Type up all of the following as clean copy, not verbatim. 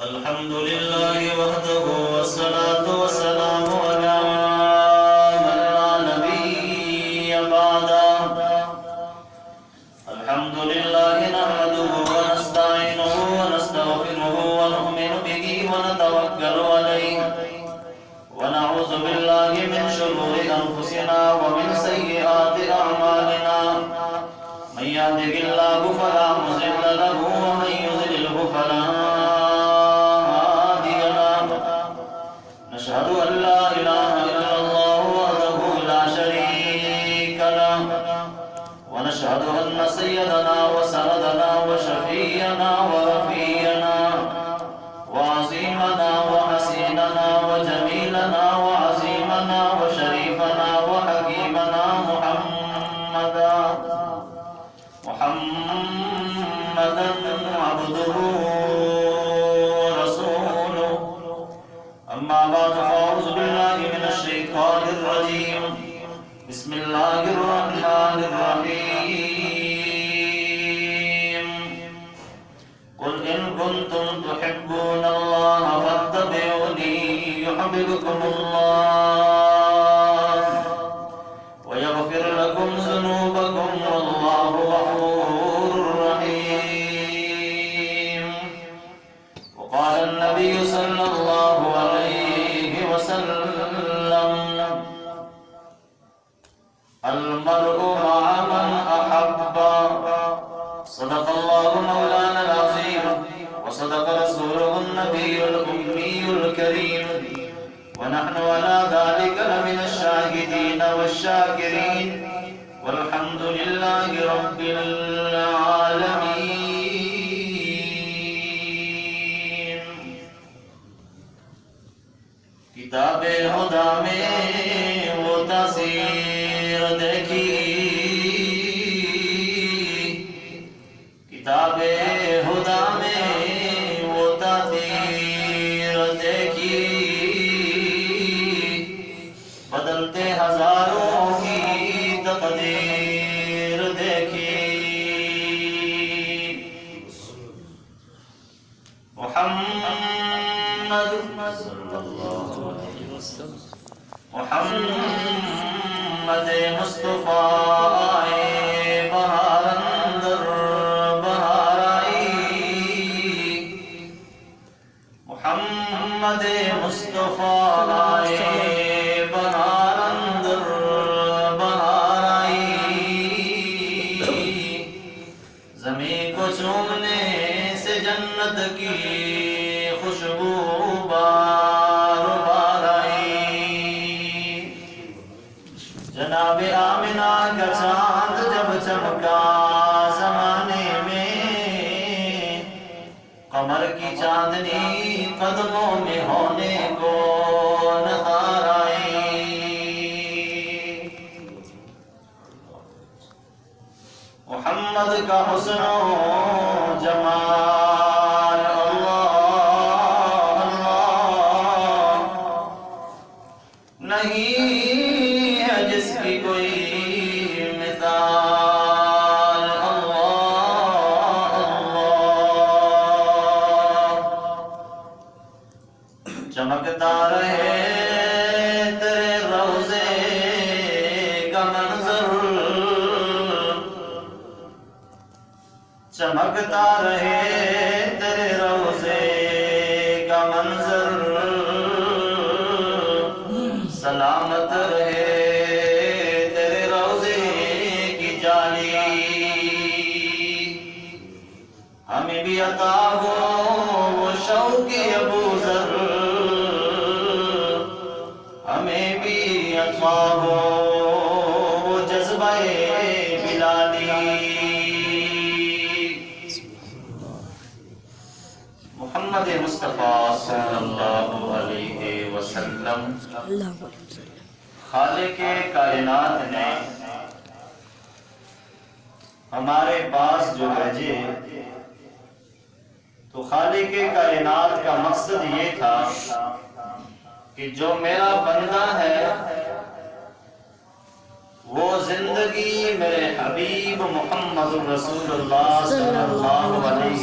الحمد لله وحده والصلاة والسلام على من لا نبي بعده. الحمد لله نحمده ونستعينه ونستغفره ونؤمن به ونتوكل عليه ونعوذ بالله من شرور أنفسنا ومن سيئات أعمالنا. من يهده الله فلا مضل له ومن يضلله فلا هادي له. نشهد أن لا إله إلا الله وحده لا شريك له ونشهد أن سيدنا وسندنا وشفيعنا ورفيعنا وعظيمنا وحسيننا وجميلنا وعظيمنا وشريفنا وحكيمنا محمدا عبده ورسوله. أما بعد فأعوذ بالله من الشيطان الرجيم. بسم الله الرحمن الرحيم. قل إن كنتم تحبون الله فاتبعوني يحببكم الله ويغفر لكم ذنوبكم والله غفور رحيم. وقال النبي صلى الله عليه وسلم: المرء مع من أحب. صدق الله مولانا العظيم وصدق رسوله النبي الأمي الكريم ونحن على ذلك لمن الشاهدين والشاكرين والحمد لله رب العالمين. کتاب خدا میں وہ تاثیر دیکھی، کتاب خدا میں وہ تاثیر دیکھی، بدلتے ہزاروں کی تقدیر دیکھی. محمد مصطفیٰ آئے بہار اندر بہار آئی. محمد مصطفیٰ آئے بہار اندر بہار آئی. زمین کو چومنے سے جنت کی خوشبو بار بار آئی. جناب آمنہ کا چاند جب چمکا زمانے میں، قمر کی چاندنی قدموں میں ہونے کو نظر آئی. محمد کا حسن و جمال اللہ اللہ نہیں ہے جس کی کوئی مثال. اللہ اللہ چمکتا رہے تیرے روضے کا منظر، چمکتا رہے تیرے روضے کا منظر، سلامت رہے تیرے روضے کی جالی. ہمیں بھی عطا ہو وہ شوق ابوذر، ہمیں بھی عطا ہو وہ جذبہ بلالی. محمد مصطفیٰ صلی اللہ علیہ وسلم خالق کائنات نے ہمارے پاس جو بھیجے تو خالق کائنات کا مقصد یہ تھا کہ جو میرا بندہ ہے وہ زندگی میرے حبیب محمد رسول اللہ صلی اللہ علیہ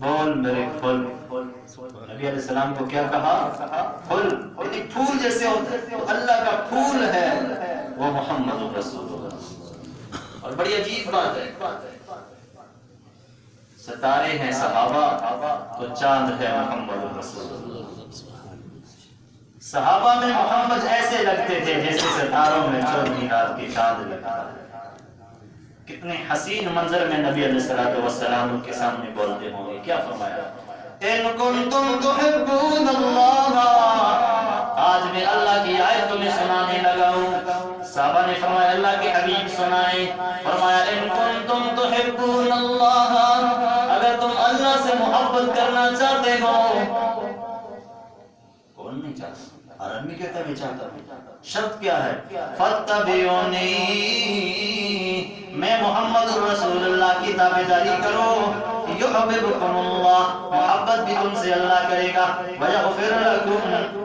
بول میرے پھول. نبی علیہ السلام کو کیا کہا؟ پھول. یعنی پھول جیسے ہوتا ہے، اللہ کا پھول ہے وہ محمد رسول اللہ. اور بڑی عجیب بات ہے، ستارے ہیں صحابہ تو چاند ہے محمد رسول اللہ. صحابہ میں محمد ایسے لگتے تھے جیسے ستاروں میں چودھویں رات کی چاند لگتا ہے. کتنے حسین منظر میں نبی علیہ الصلوۃ والسلام کے سامنے بولتے ہوں گے. کیا فرمایا؟ ان کنتم تحبون اللہ. آج میں اللہ کی آیت تمہیں سنانے لگا ہوں. صحابہ نے فرمایا اللہ کے حبیب سنائے. فرمایا ان کنتم تحبون اللہ، اگر تم اللہ سے محبت کرنا چاہتے ہو. کون نہیں چاہتا؟ عربی کہتا ہے میں چاہتا ہوں. شرط کیا ہے؟ فاتبعونی، میں محمد رسول اللہ کی تابعداری کرو. یحببکم اللہ، محبت بھی تم سے اللہ کرے گا. ویغفر لکم،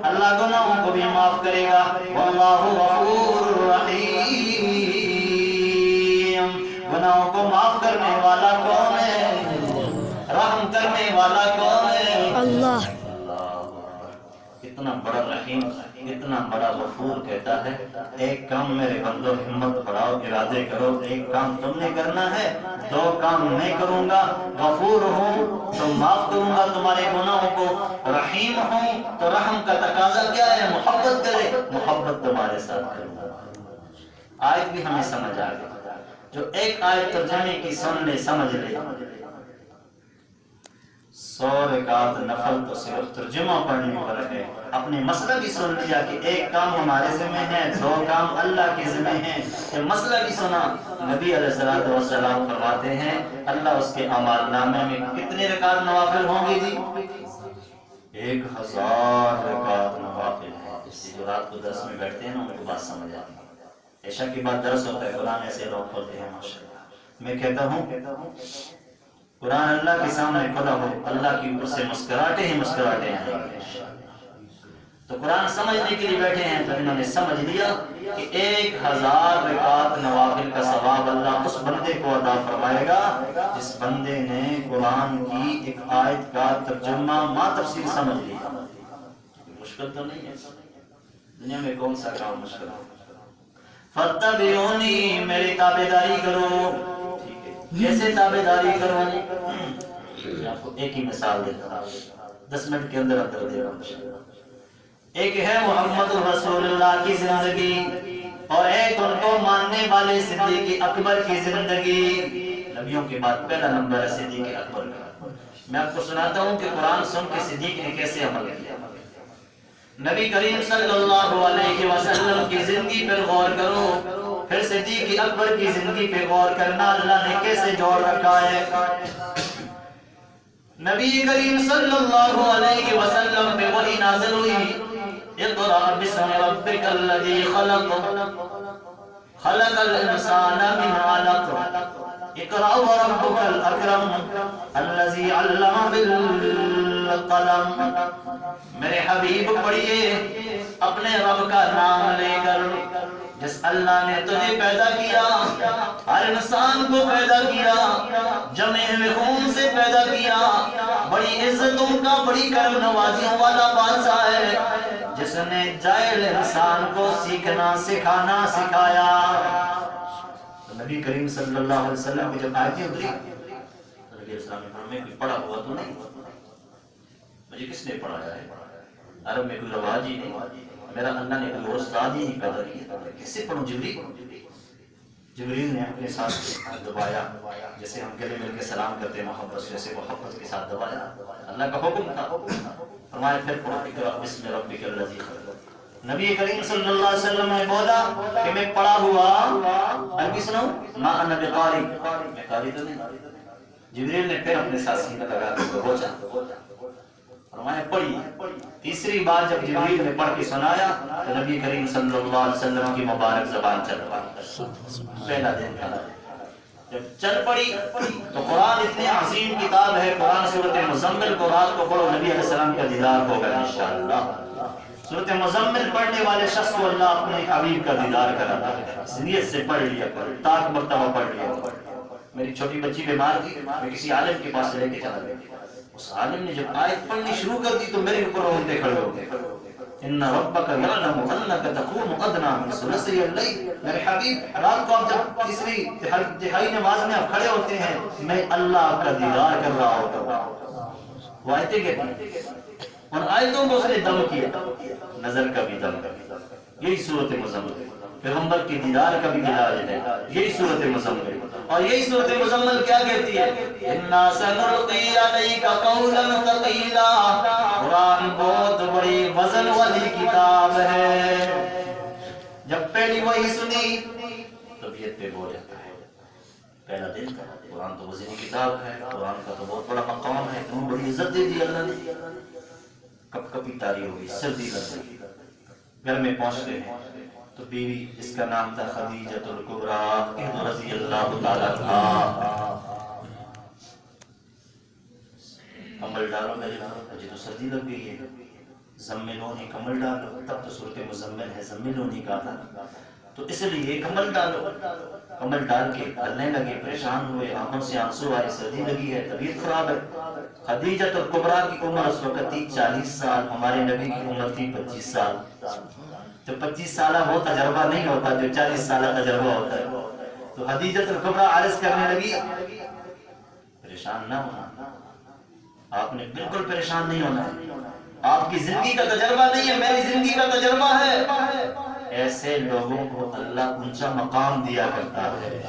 اللہ گناہوں کو بھی معاف کرے گا. واللہ غفور رحیم، گناہوں کو معاف کرنے والا کون ہے؟ رحم کرنے والا کون ہے؟ اللہ. اتنا بڑا رحیم، اتنا بڑا غفور کہتا ہے ایک کام میرے بندو ہمت بڑھاؤ، ارادے کرو. ایک کام تم نے کرنا ہے، دو کام میں کروں گا. غفور ہوں تو معاف کروں گا تمہارے گناہوں کو. رحیم ہوں تو رحم کا تقاضا کیا ہے؟ محبت کرے، محبت تمہارے ساتھ کروں گا. آیت بھی ہمیں سمجھ آ گئی. جو ایک آیت ترجمے کی سن لے، سمجھ لے، 100 رکعت نفل تو صرف ترجمہ پڑھنے پر ہے. اپنے مسئلہ بھی سن لیا کہ ایک کام ہمارے ذمہ ہے، دو کام اللہ کے ذمہ ہیں. یہ مسئلہ بھی سنا. نبی علیہ السلام فرماتے ہیں اللہ اس کے اعمال نامے میں کتنے رکعت نوافل ہوں گے جی؟ 1000 رکعت نوافل ہے. اس لیے جو رات کو درس میں بیٹھتے ہیں نا ان کو بات سمجھ آتی ہے. عشاء کے بعد درس ہوتا ہے، قرآن ایسے لوگ کھولتے ہیں ماشاءاللہ. میں کہتا ہوں قرآن اللہ کے سامنے کھلا ہو، اللہ کی اوپر سے مسکراہٹیں ہی مسکراہٹیں ہیں. تو قرآن سمجھنے کے لیے بیٹھے ہیں تو انہوں نے سمجھ لیا کہ 1000 رکعت نوافل کا ثواب اللہ اس بندے کو عطا فرمائے گا جس بندے نے قرآن کی ایک آیت کا ترجمہ ما تفسیر سمجھ لیا. مشکل تو نہیں ہے، دنیا میں کون سا کام مشکل ہے؟ فاتبعونی، میری تابعداری کرو. کیسے تابعداری کروں؟ میں آپ کو ایک ہی مثال دیتا ہوں، 10 منٹ کے اندر اندر دے گا. ایک ہے محمد رسول اللہ کی زندگی اور ایک ان کو ماننے والے صدیق اکبر کی زندگی. نبیوں کے بعد پہلا نمبر ہے صدیق اکبر کا. میں آپ کو سناتا ہوں کہ قرآن سن کے صدیق نے کیسے عمل کیا. نبی کریم صلی اللہ علیہ وسلم کی زندگی پر غور کرو، پھر صدیق اکبر کی زندگی پہ غور کرنا اللہ نے کیسے جوڑ رکھا ہے. نبی کریم صلی اللہ علیہ وسلم پہ وحی نازل ہوئی. اقرأ باسم ربک الذی خلق، خلق الانسان من علق، اقرأ وربک الاکرم الذی علم بالقلم. میرے حبیب پڑھیے اپنے رب کا نام لے کر، جس اللہ نے تجھے پیدا کیا، ہر انسان کو پیدا کیا، جمع ہوئے خون سے پیدا کیا. بڑی عزتوں کا، بڑی کرم نوازیوں والا بادشاہ ہے جس نے جاہل انسان کو سیکھنا سکھانا سکھایا. تو نبی کریم صلی اللہ علیہ وسلم کی جب آیتیں اتری، نبی علیہ السلام نے فرمایا کوئی پڑھا ہوا تو نہیں؟ مجھے کس نے پڑھایا ہے؟ عرب میں کوئی رواج ہی نہیں، میرا اللہ نے کوئی استاد ہی نہیں پیدا کیا. کیسے پڑھوں؟ جبریل نے اپنے ساتھ دبایا، جیسے ہم گلے مل کے سلام کرتے ہیں محبت سے، جیسے محبت کے ساتھ دبایا. اللہ کا حکم تھا. فرمایا پھر پڑھو اقرأ باسم ربک الذی خلق. نبی کریم صلی اللہ علیہ وسلم نے بولا کہ میں پڑھا ہوا عربی سناؤں؟ ما انا بقاری، میں قاری تو نہیں. جبریل نے پھر اپنے ساتھ سینہ لگا کر بولا فرمایا پڑھی. تیسری بار جب جبریل نے پڑھ کے سنایا تو نبی کریم صلی اللہ علیہ وسلم کی مبارک زبان چل پڑی. پہلا دن تھا جب چل پڑی تو قرآن اتنی عظیم کتاب ہے. قرآن سورۃ مزمل کو رات کو پڑھو، نبی علیہ السلام کا دیدار ہوگا انشاءاللہ. سورۃ مزمل پڑھنے والے شخص کو اللہ اپنے حبیب کا دیدار کراتا ہے. نیت سے پڑھ لیا کرو، تاک مرتبہ پڑھ لیا کرو. میری چھوٹی بچی بیمار تھی، میں کسی عالم کے پاس لے کے چلا گیا. اس عالم نے جب آیت پڑھنی شروع کر دی تو میرے اوپر رونگٹے کھڑے ہو گئے. ان ربک یعلم انک تقوم ادنی من ثلثی اللیل. میرے حبیب رات کو آپ جب تیسری تہائی نماز میں آپ کھڑے ہوتے ہیں میں اللہ کا دیدار کر رہا ہوتا ہوں. وہ آیتیں کہتی ہیں ان آیتوں کو اس نے دم کیا, نظر کا بھی دم کیا. یہی صورت مزمل, پیغمبر کے دیدار کا بھی علاج ہے. یہی صورت مزمل. اور یہی صورت مزمل کیا کہتی ہے؟ اِنَّا سَنُلْقِي عَلَيْكَ قَوْلًا ثَقِيلًا. قرآن بہت بڑی وزن والی کتاب ہے. جب پہلی وحی سنی طبیعت پہ بول جاتا ہے. پہلا دن تھا, قرآن تو وزنی کتاب ہے, قرآن کا تو بہت بڑا مقام ہے, اتنی بڑی عزت دے دی اللہ نے. کپ کپی تاری ہوئی, سردی لگ گئی. گھر میں پہنچتے ہیں تو بیوی جس کا نام تھا خدیجہ الکبریٰ رضی اللہ تعالیٰ عنہا, کمبل ڈالو میرے گھر, مجھے تو سردی لگ گئی ہے. زملونی, کمبل ڈالو. تب تو صورت مزمل ہے, زملونی کا تھا تو اس لیے کمبل ڈالو. کمبل ڈال کے ہلنے لگے, پریشان ہوئے, آنکھوں سے آنسو آئے, سردی لگی ہے, طبیعت خراب ہے. خدیجہ الکبریٰ کی عمر اس وقت تھی 40 سال, ہمارے نبی کی عمر تھی 25 سال. تو 25 سالہ وہ تجربہ نہیں ہوتا جو 40 سالہ تجربہ ہوتا ہے. تو خدیجہ الکبریٰ عرض کرنے لگی, پریشان نہ ہونا, آپ نے بالکل پریشان نہیں ہونا. آپ کی زندگی کا تجربہ نہیں ہے, میری زندگی کا تجربہ ہے. ایسے لوگوں کو اللہ اونچا مقام دیا کرتا ہے.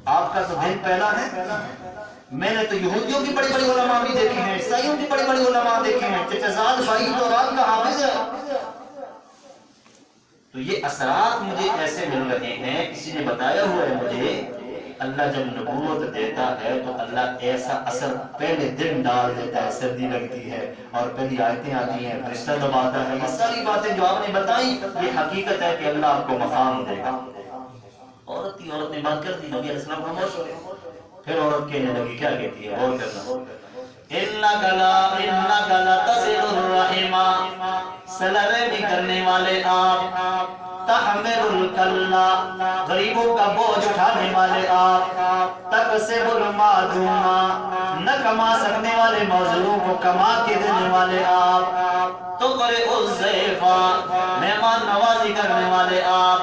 آپ کا تو دن پہلا ہے. میں نے تو یہودیوں کی بڑی بڑی علماء بھی دیکھے ہیں, عیسائیوں کی بڑی بڑی علماء دیکھے ہیں, چچزاد بھائی تو رات کا حافظ ہے. تو یہ اثرات مجھے ایسے مل رہے ہیں, کسی نے بتایا ہوا ہے مجھے. اللہ جب نبوت دیتا ہے تو اللہ ایسا اثر پہلے دن ڈال دیتا ہے. سردی لگتی ہے اور پہلی آیتیں آتی ہیں, فرشتہ دباتا ہے. یہ ساری باتیں جو آپ نے بتائیں یہ حقیقت ہے کہ اللہ آپ کو مقام دے گا. عورت نے بات کر دی, نبی علیہ السلام خاموش ہو گئے. پھر عورت کہنے لگی, کیا کہتی ہے, غور کرنا. اِنَّكَ لَتَصِلُ الرَّحِمَ, صلہ کرنے والے آپ. تحمل الکلہ, غریبوں کا بوجھ اٹھانے والے آپ. تکسب المعدومہ, نہ کما سکنے والے معذوروں کو کما کے دینے والے آپ. تقرئ الضیف, مہمان نوازی کرنے والے آپ.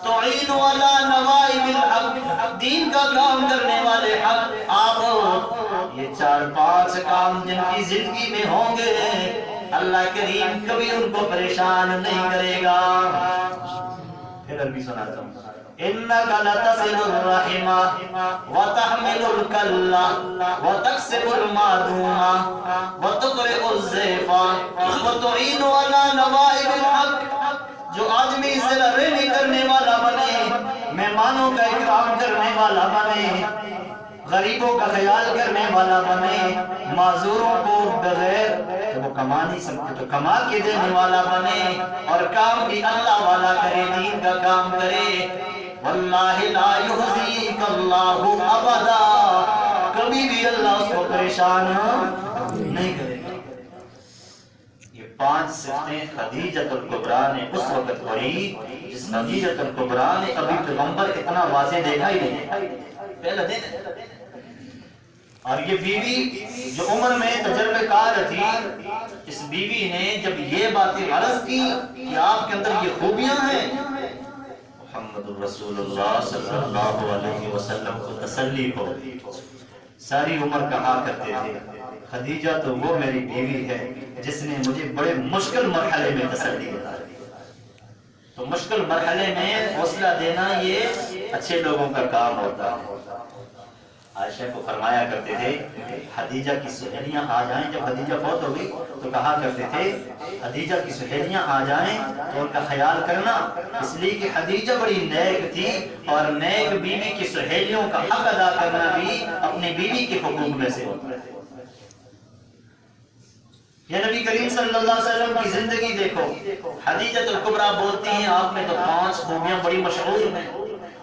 تعین علی نوائب الحق, دین کا کام کرنے والے حق آپ. یہ 4-5 کام جن کی زندگی میں ہوں گے اللہ کریم کبھی ان کو پریشان نہیں کرے گا. پھر عربی سناتا ہوں. اِنَّكَ لَتَصِلُ الرَّحِمَ وَتَحْمِلُ الْكَلَّ وَتَكْسِبُ الْمَعْدُومَ وَتُقْرِئُ الضَّيْفَ وَتُعِينُ عَلَى نَوَائِبِ الْحَقِّ. جو آدمی صلہ رحمی کرنے والا بنے, مہمانوں کا اکرام کرنے والا بنے, غریبوں کا خیال کرنے والا بنے, معذوروں کو بغیر کہ وہ کما نہیں سکتے تو کما کے دینے والا بنے, اور کام بھی اللہ والا کرے, دین کا کام کرے. واللہ لا یخزیک اللہ ابدا, کبھی بھی اللہ اس کو پریشان نہیں کرے گا. یہ 5 صفتیں خدیجہ الکبریٰ نے اس وقت پڑھی جس خدیجہ الکبریٰ نے ابھی پیغمبر اتنا واضح دیکھا ہی نہیں, پہلا دن ہے. اور یہ بیوی جو عمر میں تجربہ کار تھی, اس بیوی نے جب یہ باتیں عرض کی کہ آپ کے اندر یہ خوبیاں ہیں, محمد الرسول اللہ صلی اللہ علیہ وسلم کو تسلی ہو. ساری عمر کہا کرتے تھے خدیجہ تو وہ میری بیوی ہے جس نے مجھے بڑے مشکل مرحلے میں تسلی دیا. تو مشکل مرحلے میں حوصلہ دینا یہ اچھے لوگوں کا کام ہوتا ہے. عائشہ کو فرمایا کرتے تھے خدیجہ کی سہیلیاں آ جائیں, جب خدیجہ فوت ہو گئی تو کہا کرتے تھے خدیجہ کی سہیلیاں آ جائیں تو ان کا خیال کرنا, اس لیے کہ خدیجہ بڑی نیک تھی اور نیک بیوی کی سہیلیوں کا حق ادا کرنا بھی اپنی بیوی کے حقوق میں سے ہوتا ہے. یہ نبی کریم صلی اللہ علیہ وسلم کی زندگی دیکھو. خدیجہ الکبریٰ بولتی ہیں آپ میں تو 5 خوبیاں بڑی مشہور ہیں,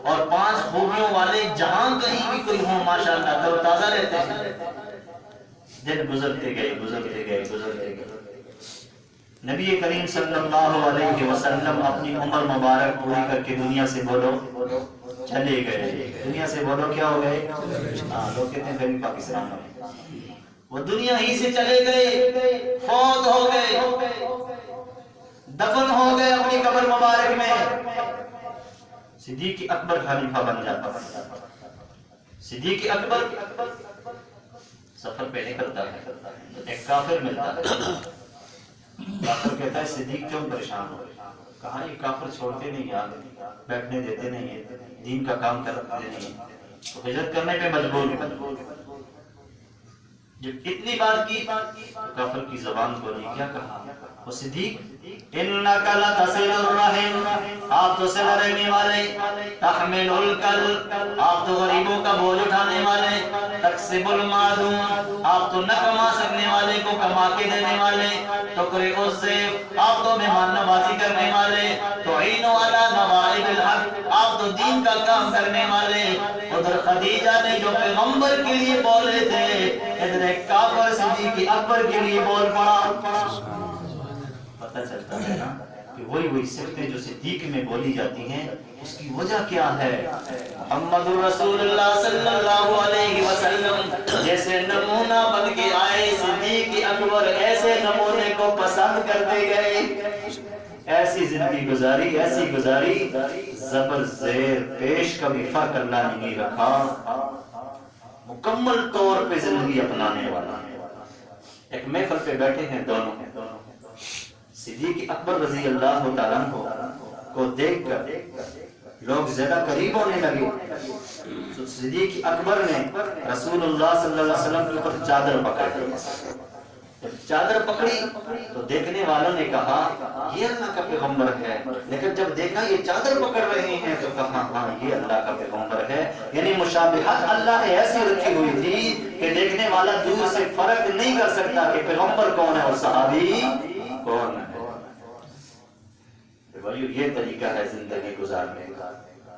اور 5 خوبیوں والے جہاں کہیں بھی کوئی ہوں ماشاءاللہ تر و تازہ رہتے ہیں. دن گزرتے گئے. نبی کریم صلی اللہ علیہ وسلم اپنی عمر مبارک پوری کر کے دنیا سے بولو چلے گئے. دنیا سے بولو کیا ہو گئے, لوگ کہتے ہیں پاکستان میں وہ دنیا ہی سے چلے گئے، فوت ہو گئے، دفن ہو گئے اپنی قبر مبارک میں، صدیق اکبر خلیفہ بن جاتا ہے۔ صدیق اکبر سفر پہ نکلتا ہے، ایک کافر ملتا ہے، کافر کہتا ہے صدیق کیوں پریشان ہو؟ کہا یہ کافر چھوڑتے نہیں یار، بیٹھنے دیتے نہیں ہیں، دین کا کام کرتے نہیں ہیں، تو ہجرت کرنے پہ مجبور ہو۔ جب اتنی بات کی تو کافر کی زبان کھولی، کیا کہا؟ وہ صدیق انک لتصل الرحم، آپ تو صلہ رحمی والے، تحمل الکل، آپ تو غریبوں کا بوجھ اٹھانے والے، تکسب المعدوم، آپ تو نہ کما سکنے والے کو کما کے دینے والے، تقرئ الضیف، آپ تو مہمان نوازی کرنے والے، تعین علی نوائب الحق، آپ تو دین کا کام کرنے والے۔ ادھر خدیجہ نے جو پیغمبر کے لیے بولے تھے، ادھر ایک کافر صدیق اکبر کے لیے بول پڑا۔ پتہ چلتا ہے نا کہ وہی صفتیں جو صدیق میں بولی جاتی ہیں اس کی وجہ کیا ہے؟ محمد رسول اللہ صلی اللہ علیہ وسلم جیسے نمونہ بن کے آئے، صدیق اکبر ایسے نمونے کو پسند کرتے گئے، ایسی زندگی گزاری، ایسی گزاری، زبر زیر پیش کبھی فرق اللہ نے نہیں رکھا، مکمل طور پہ زندگی اپنانے والا۔ ایک محفل پہ بیٹھے ہیں دونوں، صدیق اکبر رضی اللہ تعالیٰ کو دیکھ کر لوگ زیادہ قریب ہونے لگے، تو صدیق اکبر نے رسول اللہ صلی اللہ علیہ وسلم کے اوپر چادر پکڑ لی۔ جب چادر پکڑی تو دیکھنے والوں نے کہا یہ اللہ کا پیغمبر ہے، لیکن جب دیکھا یہ چادر پکڑ رہے ہیں تو کہا ہاں یہ اللہ کا پیغمبر ہے۔ یعنی مشابہت اللہ نے ایسی رکھی ہوئی تھی کہ دیکھنے والا دور سے فرق نہیں کر سکتا کہ پیغمبر کون ہے اور صحابی کون ہے۔ بھائیو یہ طریقہ ہے زندگی گزارنے کا۔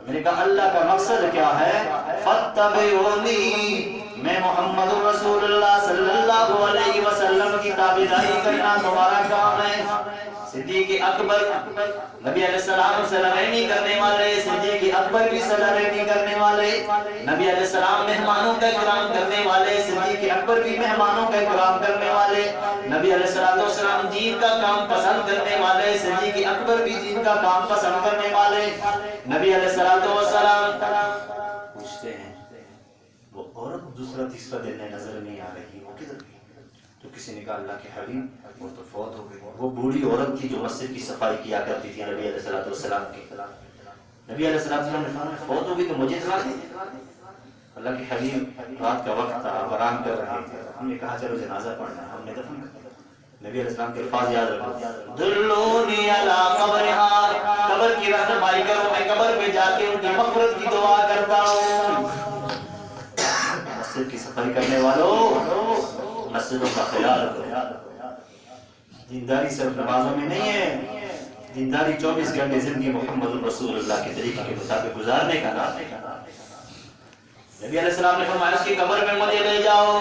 میں نے کہا اللہ کا مقصد کیا ہے؟ فاتبعونی، میں محمد رسول اللہ صلی اللہ علیہ وسلم کی تابعداری کرنا تمہارا کام ہے۔ صدیق اکبر نبی علیہ السلام سے رحمی کرنے والے، صدیق اکبر بھی صلہ رحمی کرنے والے، نبی علیہ السلام مہمانوں کا اکرام کرنے والے، صدیق اکبر بھی مہمانوں کا اکرام کرنے والے، نبی علیہ السلام دین کا کام پسند کرنے والے، صدیق اکبر بھی دین کا کام پسند کرنے والے۔ نبی علیہ السلام پوچھتے ہیں وہ عورت دوسرا تیسرا دن نظر نہیں آ رہی، وہ کدھر گئی؟ تو کسی نے کہا اللہ کے حبیب وہ تو فوت ہو گئی۔ وہ بوڑھی عورت تھی جو مسجد کی صفائی کیا کرتی تھی نبی علیہ السلام کی۔ نبی علیہ السلام نے فرمایا فوت ہو گئی تو مجھے اطلاع دے۔ اللہ کے حبیب رات کا وقت تھا، آرام کر رہے تھے، ہم نے کہا چلو جنازہ پڑھنا ہے، ہم نے دفن کر دیا۔ نبی علیہ السلام کے الفاظ یاد رکھو، دلونی علی قبرہا، قبر کی رہنمائی کرو، میں قبر پہ جا کے ان کی مغفرت کی دعا کرتا ہوں۔ مسجد کی صفائی کرنے والوں مسجدوں کا خیال کرو۔ دینداری صرف نمازوں میں نہیں ہے، دینداری 24 گھنٹے زندگی محمد رسول اللہ کے طریقے کے مطابق گزارنے کا نام ہے۔ نبی علیہ السلام نے فرمایا اس کی قبر میں مجھے لے جاؤ،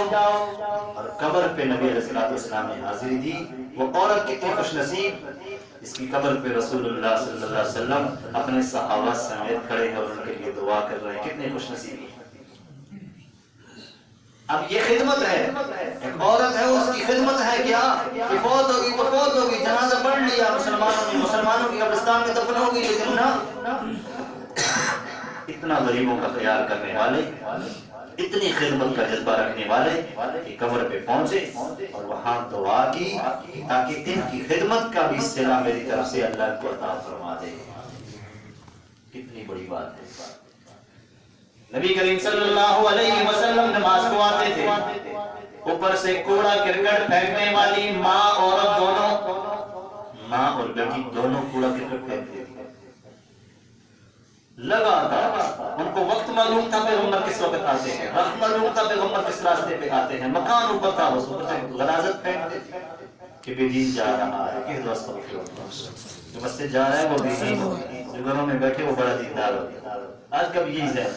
اور قبر پہ نبی علیہ السلام نے حاضری دی۔ وہ عورت کتنی خوش نصیب اس کی قبر پہ رسول اللہ صلی اللہ علیہ وسلم اپنے صحابہ سمیت کھڑے ہیں اور ان کے لیے دعا کر رہے ہیں، کتنے خوش نصیب۔ اب یہ خدمت ہے، ایک عورت ہے اس کی خدمت ہے کیا کہ فوت ہوگی تو فوت ہوگی، جنازہ پڑھ لیا مسلمانوں کی قبرستان میں دفن ہوگی، لیکن نہ، اتنا غریبوں کا خیال کرنے والے، اتنی خدمت کا جذبہ رکھنے والے کہ قبر پہ پہنچے اور وہاں دعا کی تاکہ ان کی خدمت کا بھی صلہ میری طرف سے اللہ کو عطا فرما دے۔ کتنی بڑی بات ہے۔ نبی کریم صلی اللہ علیہ وسلم نماز کو آتے تھے، اوپر سے کوڑا کرکٹ پھینکنے والی ماں عورت دونوں، ماں اور بیٹی دونوں کوڑا کرکٹ پھینکتے تھے لگاتار۔ ان کو وقت معلوم تھا پیغمبر کس وقت آتے ہیں، وقت معلوم تھا پیغمبر کس راستے پہ آتے ہیں، مکان اوپر تھا، اس اوپر سے غلاظت پھینکتے تھے کہ بے دین جا رہا ہے، کس دوست کو جو بس سے جا رہا ہے وہ بے دین ہو، جو گھروں میں بیٹھے وہ بڑا دیندار ہو۔ آج کب یہی ہے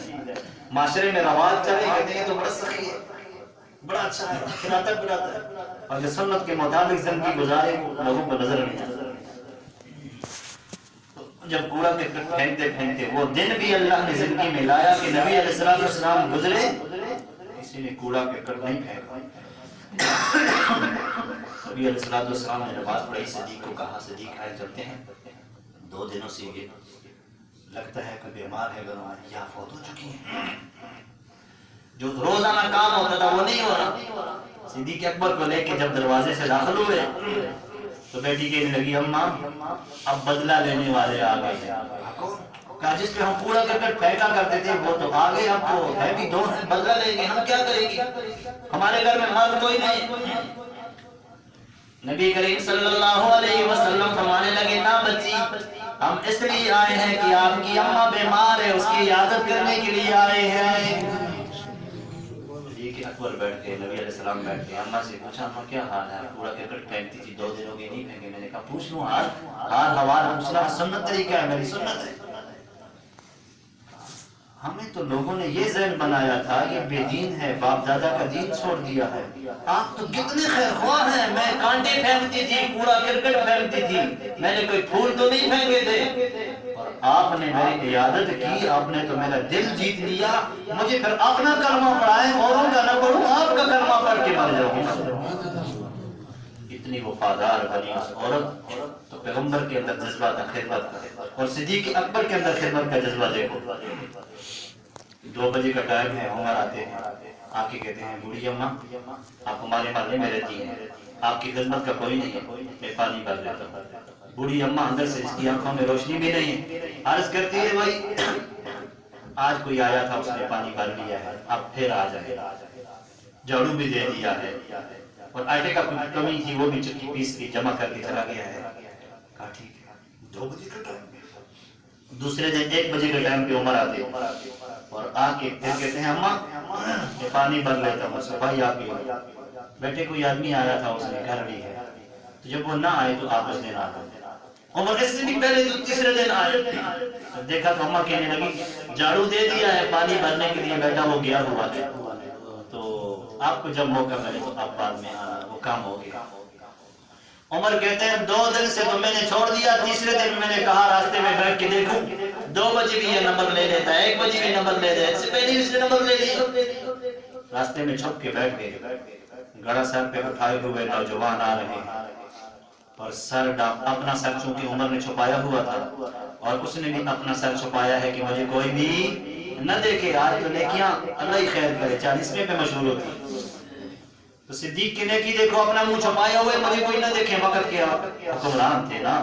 معاشرے میں رواج چلے کہتے ہیں تو بڑا سخی ہے، بڑا اچھا ہے، کھلاتا پلاتا ہے، اور جو سنت کے مطابق زندگی گزارے وہ لوگوں کو نظر نہیں آتا۔ جب کوڑا کرکٹ پھینکتے پھینکتے وہ دن بھی اللہ نے زندگی میں لایا کہ نبی علیہ السلام گزرے، کسی نے کوڑا کرکٹ نہیں پھینکا، نبی علیہ السلام نے نماز پڑھی، صدیق کو کہا صدیق آئے چلتے ہیں، 2 دنوں سے یہ لگتا ہے کہ بیمار ہے یا فوت ہو چکی ہیں، جو روزانہ کام ہوتا تھا وہ نہیں ہو رہا۔ صدیق اکبر کو لے کے جب دروازے سے داخل ہوئے تو بیٹی کہنے لگی اماں اب بدلہ لینے والے آ گئے ہیں۔ کہا جس پہ ہم پورا کرکٹ پھینکا کرتے تھے وہ تو آ گئے، اب تو ہے بھی 2 ہیں، بدلہ لیں گے، ہم کیا کریں گے، ہمارے گھر میں مرد کوئی نہیں۔ نبی کریم صلی اللہ علیہ وسلم فرمانے لگے نہ بچی، ہم اس لیے آئے ہیں کہ آپ کی اماں بیمار ہے، اس کی عیادت کرنے کے لیے آئے ہیں۔ صدیق اکبر بیٹھ گئے، نبی علیہ السلام بیٹھ گئے، اماں سے پوچھا اماں کیا حال ہے، پورا کرکٹ پھینکتی تھی 2 دن ہو گئے نہیں پھینکے۔ میں نے کہا پوچھ لوں حال حوال پوچھنا سنت طریقہ ہے، میری سنت ہے۔ ہمیں تو لوگوں نے یہ ذہن بنایا تھا یہ بے دین ہے، باپ دادا کا دین چھوڑ دیا ہے۔ آپ تو کتنے خیر خواہ ہیں، میں کانٹے پھینکتی تھی، پورا کرکٹ پھینکتی تھی، میں نے کوئی پھول تو نہیں پھینکے تھے، اور آپ نے میری عیادت کی، آپ نے تو میرا دل جیت لیا، مجھے پھر اپنا کلمہ پڑھائے، اوروں کا نہ پڑھوں، آپ کا کلمہ پڑھ کے مر جاؤں۔ اتنی وفادار بنی اس عورت، تو پیغمبر کے اندر جذبہ تھا خدمت کا، اور صدیق اکبر کے اندر خدمت کا جذبہ دیکھو۔ 2 بجے کا ٹائم ہے، عمر آتے ہیں، آ کے کہتے ہیں بوڑھی اماں آپ ہمارے محلے میں رہتی ہیں، آپ کی خدمت کا کوئی نہیں ہے، میں پانی بھر لیتا ہوں۔ بوڑھی اماں اندر سے اس کی آنکھوں میں روشنی بھی نہیں ہے، عرض کرتی ہے بھائی آج کوئی آیا تھا، اس نے پانی بھر لیا ہے، اب پھر آ جائے، جھاڑو بھی دے دیا ہے، اور آٹے کا کچھ کمی تھی وہ بھی چکی پیس کی جمع کر کے چلا گیا ہے۔ کہا ٹھیک ہے، 2 بجے کا ٹائم، دوسرے دن 1 بجے کے ٹائم پہ عمر آتے اور آ کے پھر کہتے ہیں اماں یہ پانی بھر لیتا ہوں، صفائی آپ کی ہو۔ بیٹے کوئی آدمی آیا تھا، اس نے گھر لی ہے، تو جب وہ نہ آئے تو آپ اس دن آ گئے۔ عمر اس سے بھی پہلے تو تیسرے دن آئے، دیکھا تو اماں کہنے لگی جھاڑو دے دیا ہے پانی بھرنے کے لیے، بیٹا وہ گیا ہوا ہے، تو آپ کو جب موقع ملے تو آپ بعد میں آنا، وہ کام ہو گیا۔ عمر کہتے ہیں 2 دن سے تو میں نے چھوڑ دیا، تیسرے دن میں نے کہا راستے میں بیٹھ کے دیکھوں 2 بجے بھی یہ نمبر لے لیتا ہے، 1 بجے بھی نمبر لے لیتا ہے، اس سے پہلے اس نے نمبر لے لیا۔ راستے میں چھپ کے بیٹھ گئے، گڑا سر پہ اٹھائے ہوئے نوجوان آ رہے ہیں، اور اپنا سر چونکہ عمر نے چھپایا ہوا تھا، اور اس نے بھی اپنا سر چھپایا ہے کہ مجھے کوئی بھی نہ دیکھے، آج تو نیکیاں اللہ ہی خیر کرے 40ویں پہ مشہور ہوتی۔ تو صدیق کی نیکی دیکھو، اپنا منہ چھپایا ہوئے مجھے کوئی نہ دیکھے، وقت کیا حکمران تھے نا،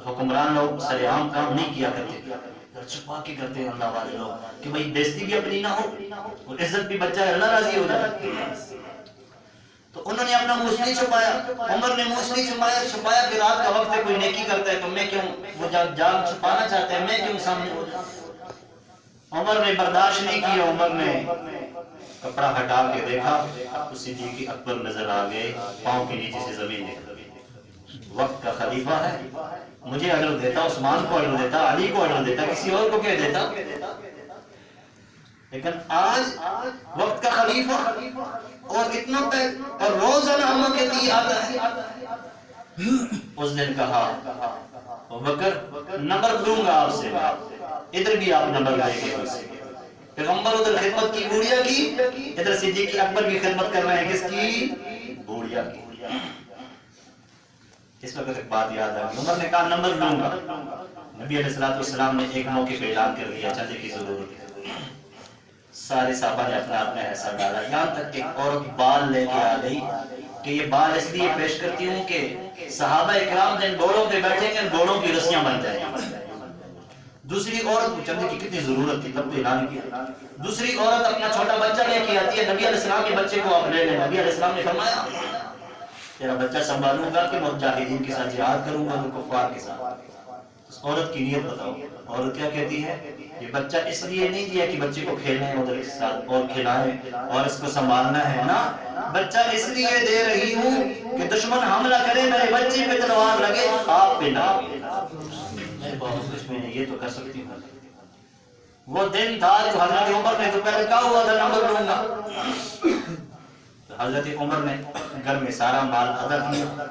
حکمران لوگ سر عام کام نہیں کیا کرتے، چھپا کے کرتے ہیں اللہ والے لوگ کہ بھئی بیزتی بھی اپنی نہ ہو اور عزت بھی بچہ ہے، اللہ راضی ہو جائے۔ تو انہوں نے اپنا منہ اس لیے چھپایا، عمر نے منہ اس لیے چھپایا کہ رات کا وقت ہے، کوئی نیکی کرتا ہے تو میں کیوں، وہ جان چھپانا چاہتے ہیں میں کیوں سامنے ہو جاؤں۔ عمر نے برداشت نہیں کیا، عمر نے کپڑا ہٹا کے دیکھا تو صدیق اکبر نظر آ گئے، پاؤں کے نیچے سے زمین نکل گئی۔ وقت کا خلیفہ ہے، مجھے آرڈر دیتا، عثمان کو آرڈر دیتا، علی کو آرڈر دیتا، کسی اور کو کہہ دیتا، لیکن آج وقت کا خلیفہ اور اتنا اور روزانہ اماں کے لیے آتا ہے۔ اس دن کہا ابوبکر نمبر دوں گا آپ سے، ادھر بھی آپ نمبر لائے گے مجھ سے۔ پیغمبر ادھر خدمت کی بوڑھیا کی، ادھر صدیق اکبر کی خدمت کر رہے ہیں، کس کی؟ بوڑھیا کی۔ اس وقت ایک بات یاد آ گئی، عمر نے کہا نمبر لوں گا۔ نبی علیہ السلام نے ایک موقع پہ اعلان کر دیا چندے کی ضرورت ہے، سارے صحابہ نے اپنا اپنا حصہ ڈالا، یہاں تک کہ ایک عورت بال لے کے آ گئی کہ یہ بال اس لیے پیش کرتی ہوں کہ صحابہ اکرام جن گھوڑوں پہ بیٹھیں گے گھوڑوں کی رسیاں بن جائیں۔ دوسری عورت کو چندے کی کتنی ضرورت تھی، تب تو اعلان کیا۔ دوسری عورت اپنا چھوٹا بچہ لے کے آتی ہے، نبی علیہ السلام کے بچے کو آپ لے لیں، نبی علیہ السلام نے فرمایا تیرا بچہ سنبھالوں گا کہ مجاہدین کے ساتھ جہاد کروں گا، کفار کے ساتھ۔ اس عورت کی نیت بتاؤ، عورت کیا کہتی ہے؟ یہ بچہ اس لیے نہیں دیا کہ بچے کو کھیلنے ادھر کے ساتھ اور کھلائیں اور اس کو سنبھالنا ہے نا، بچہ اس لیے دے رہی ہوں کہ دشمن حملہ کرے میرے بچے پہ تلوار لگے، آپ پہ نہ، میرے بہت کچھ میں نے یہ تو کر سکتی ہوں۔ وہ دن تھا جو حضرت عمر نے تو پہلے کہا ہوا تھا نمبر لوں گا، حضرت عمر نے گھر میں سارا مال ادا کیا،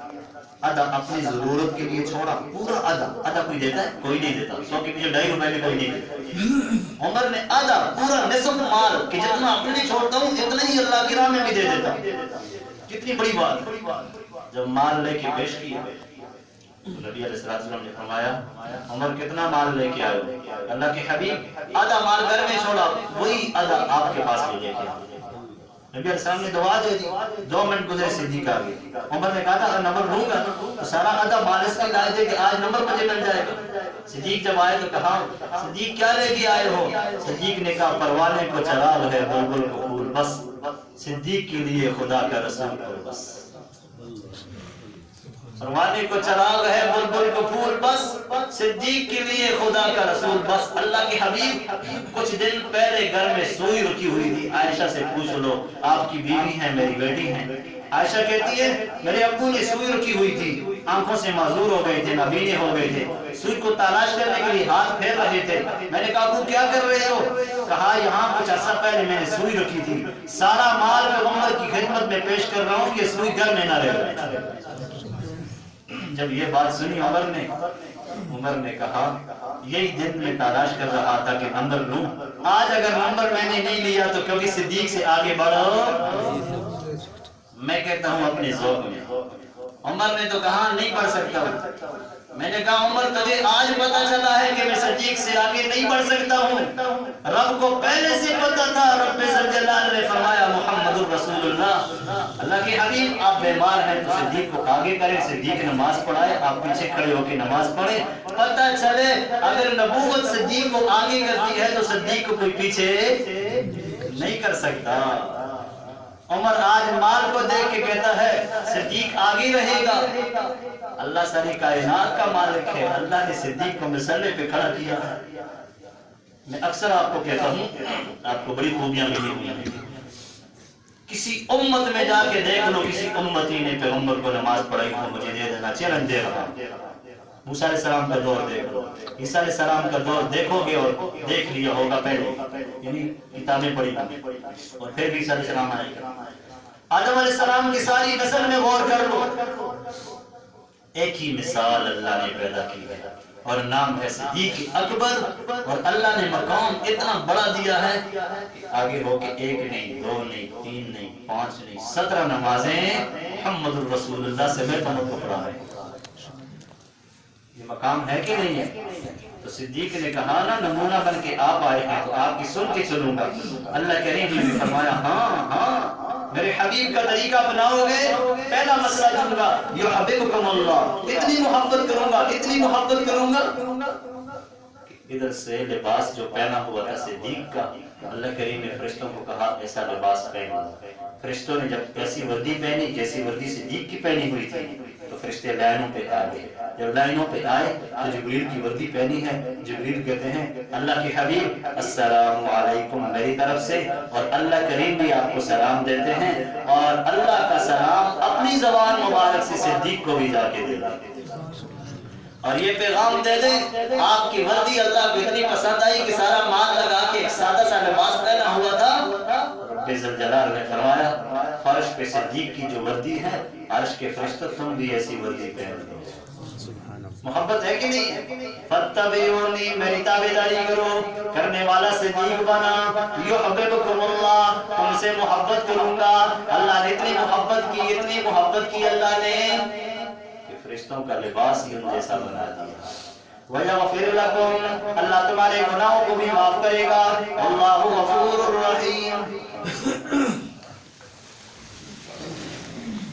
ادا اپنی ضرورت کے لیے چھوڑا، پورا ادا کوئی دیتا ہے؟ کوئی نہیں دیتا، 100 کے پیچھے 2.5 روپے بھی کوئی نہیں دیتا۔ عمر نے ادا پورا نصف مال کہ جتنا اپنے لیے چھوڑتا ہوں اتنا ہی اللہ کی راہ میں بھی دے دیتا، کتنی بڑی بات. جب مال لے کے پیش کیا نبی علیہ السلام نے فرمایا عمر کتنا مال لے کے آئے ہو؟ اللہ کے حبیب آدھا مال گھر میں چھوڑا وہی آدھا آپ کے پاس بھی لے کے آئے. نبی علیہ السلام نے دعا دے دی. 2 منٹ گزرے صدیق آ گئے. عمر نے کہا تھا اگر نمبر لوں گا تو سارا آدھا مال اس کے لائے دے کہ آج نمبر مجھے مل جائے گا. صدیق جب آئے تو کہا صدیق کیا لے کے آئے ہو؟ صدیق نے کہا پروانے کو چراغ ہے بلبل کو پھول بس. صدیق کے لیے خدا کا رسول کو بس. پروانے کو چراغ ہے بلبل کو پھول بس. صدیق کے لیے خدا کا رسول بس. اللہ کے حبیب کچھ دن پہلے گھر میں سوئی رکی ہوئی تھی. عائشہ سے پوچھ لو آپ کی بیوی ہیں میری بیٹی ہیں. عائشہ کہتی ہے میرے ابو نے سوئی رکی ہوئی تھی, آنکھوں سے معذور ہو گئے تھے, نابینے ہو گئے تھے, سوئی کو تلاش کرنے کے لیے ہاتھ پھیر رہے تھے. میں نے کہا ابو کیا کر رہے ہو؟ کہا یہاں کچھ عرصہ پہلے میں نے سوئی رکھی تھی, سارا مال پیغمبر کی خدمت میں پیش کر رہا ہوں, یہ سوئی گھر میں نہ رہے. جب یہ بات سنی عمر نے کہا یہی دن میں تلاش کر رہا تھا کہ نمبر لوں. آج اگر نمبر میں نے نہیں لیا تو کبھی صدیق سے آگے بڑھو. میں کہتا ہوں اپنے ذوق میں. عمر نے تو کہا نہیں پڑھ سکتا ہوں. میں نے کہا عمر تجھے آج پتا چلا ہے کہ میں صدیق سے آگے نہیں بڑھ سکتا ہوں. رب کو پہلے سے پتا تھا. رب ذوالجلال نے فرمایا محمد الرسول اللہ. اللہ کے حبیب آپ بیمار ہیں تو صدیق کو آگے کریں, صدیق نماز پڑھائے, آپ پیچھے کھڑے ہو کے نماز پڑھیں. پتہ چلے اگر نبوت صدیق کو آگے کرتی ہے تو صدیق کو کوئی پیچھے نہیں کر سکتا. عمر آج مال کو دیکھ کے کہتا ہے صدیق آگے رہے گا. اللہ ساری کائنات کا مالک ہے. اللہ نے صدیق کو مسلے پہ کھڑا کیا ہے. میں اکثر آپ کو کہتا ہوں آپ کو بڑی خوبیاں ملی ہوئی ہیں. کسی امت میں جا کے دیکھ لو کسی امتی نے پیغمبر کو نماز پڑھائی ہو مجھے دے دینا, چیلنج دے رہا ہوں. موسیٰ علیہ السلام کا دور دیکھ لو, عیسیٰ علیہ السلام کا دور دیکھو گے اور دیکھ لیا ہوگا پہلے, یعنی کتابیں پڑھی اور پھر بھی عیسیٰ علیہ السلام آئے گا. آدم علیہ السلام کی ساری نسل میں غور کر لو, ایک ہی مثال اللہ نے پیدا کی ہے اور نام ہے صدیق اکبر. اور اللہ نے مقام اتنا بڑا دیا ہے کہ آگے ہو کے 1 نہیں 2 نہیں 3 نہیں 5 نہیں 17 نمازیں محمد الرسول اللہ سے میں تمہیں کو پڑھا ہے. یہ مقام ہے کہ نہیں ہے؟ تو صدیق نے کہا نا نمونہ بن کے آپ آئے ہیں تو آپ کی سن کے چلوں گا. اللہ کریم نے فرمایا ہاں میرے حبیب کا طریقہ اپناؤ گے پہلا مسئلہ دوں گا یحببکم اللہ, اتنی محبت کروں گا اتنی محبت کروں گا. ادھر سے لباس جو پہنا ہوا تھا صدیق کا, اللہ کریم نے فرشتوں کو کہا ایسا لباس پہنو. فرشتوں نے جب ایسی وردی پہنی جیسی وردی صدیق کی پہنی ہوئی تھی تو فرشتے لائنوں پہ آ گئے. جب لائنوں پہ آئے تو جبریل کی وردی پہنی ہے. جبریل کہتے ہیں اللہ کے حبیب السلام علیکم میری طرف سے, اور اللہ کریم بھی آپ کو سلام دیتے ہیں, اور اللہ کا سلام اپنی زبان مبارک سے صدیق کو بھی جا کے دے دیں اور یہ پیغام دے دیں آپ کی وردی اللہ کو اتنی پسند آئی کہ سارا مال لگا کے ایک سادہ سا لباس پہنا ہوا تھا. رب ذوالجلال نے فرمایا فرش پہ صدیق کی جو وردی ہے عرش کے فرشتوں تم بھی ایسی وردی پہن لو. محبت ہے کہ نہیں؟ فاتبعونی میری تابعداری کرو, کرنے والا صدیق بنا. یحببکم اللہ, تم سے محبت کروں گا. اللہ نے اتنی محبت کی اللہ نے کہ فرشتوں کا لباس ہی ان جیسا بنا دیا. وَيَغْفِرْ لَكُمْ, اللہ تمہارے گناہوں کو بھی معاف کرے گا. اللہ غفور الرحیم,